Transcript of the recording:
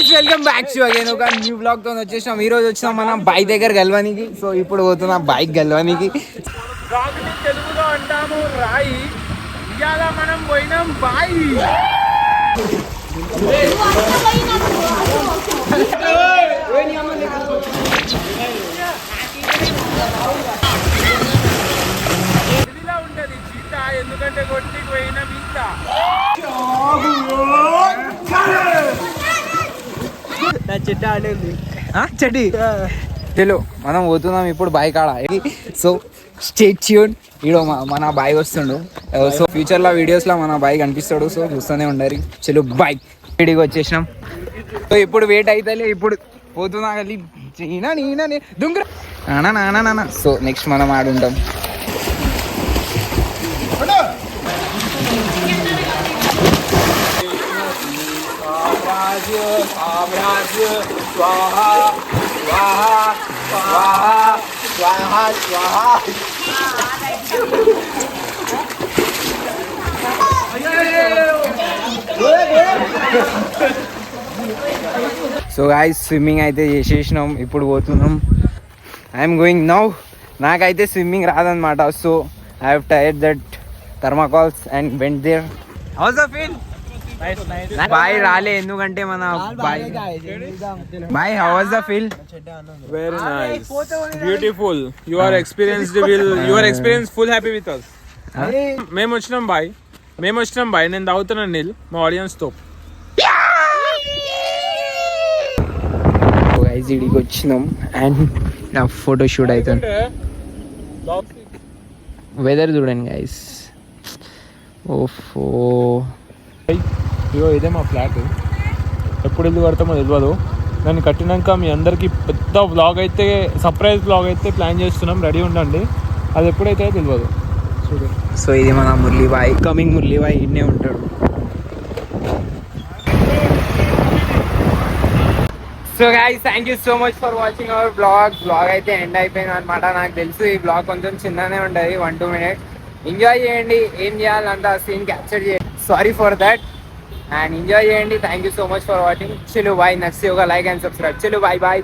Guys welcome back to again ఒక new blog తో వచ్చేసాం. ఈ రోజు వచ్చినాం మనం బైక్ దగ్గర గెలవనికి. సో ఇప్పుడు పోతున్నాం బైక్ గెలవనికి. తెలుగులో అంటాము రాయి, ఇవాళ మనం పోయినాం బాయి. ఉంటది చీత, ఎందుకంటే కొట్టి పోయిన మీత చెడ్డి తెలు మనం పోతున్నాం ఇప్పుడు బైక్ ఆడ. So stay tune. ఈడో మన బాయ్ వస్తుండు. సో ఫ్యూచర్ లో వీడియోస్ లో మన బాయ్ కనిపిస్తాడు. సో చూస్తూనే ఉండాలి. చలో బైక్ ఇడికి వచ్చేసినాం. సో ఇప్పుడు వెయిట్ అవుతాయి, ఇప్పుడు పోతున్నా కలిసి దుంగ. సో నెక్స్ట్ మనం ఆడుంటాం. సామ్రాజ్య స్వాహా స్వాహా స్వాహా స్వాహా స్వాహా. సో గాయ్స్ స్విమ్మింగ్ అయితే చేసేసినాం, ఇప్పుడు పోతున్నాం. I'm going now. నాకైతే స్విమ్మింగ్ రాదనమాట. So I have tired that thermocols and went there. How's the feel? Boy రాలే ఎందుకంటే మన boy how was the feel? Very nice, beautiful. You are experienced. You are experienced. Full happy with us. మేము వచ్చినాం bye. నేను తాగుతున్నాను నీళ్ళు మా audience తో. గైస్ ఇడికి వచ్చినాం అండ్ నా ఫోటో షూట్ అవుతుంది. వెదర్ చూడండి గైస్. ఓఫో, ఇగో ఇదే మా ఫ్లాట్. ఎప్పుడు ఇల్లు కడతామో తెలియదు. దాన్ని కట్టినాక మీ అందరికీ పెద్ద వ్లాగ్ అయితే, సర్ప్రైజ్ వ్లాగ్ అయితే ప్లాన్ చేస్తున్నాం. రెడీ ఉండండి. అది ఎప్పుడైతే తెలియదు. చూడు. సో ఇది మన మురళీబాయ్, కమింగ్ మురళీబాయ్ ఇన్నే ఉంటాడు. So guys thank you so much for watching our blog అయితే ఎండ్ అయిపోయింది అనమాట. నాకు తెలుసు ఈ బ్లాగ్ కొంచెం చిన్ననే ఉంటుంది, 1-2 minutes. ఎంజాయ్ చేయండి, ఏం చేయాలంతా సీన్ క్యాప్చర్ చేయండి. Sorry for that and enjoy చేయండి. Thank you so much for watching. చలో బాయ్. నచ్చితే ఒక లైక్ అండ్ సబ్స్క్రైబ్. చలో బాయ్ బాయ్.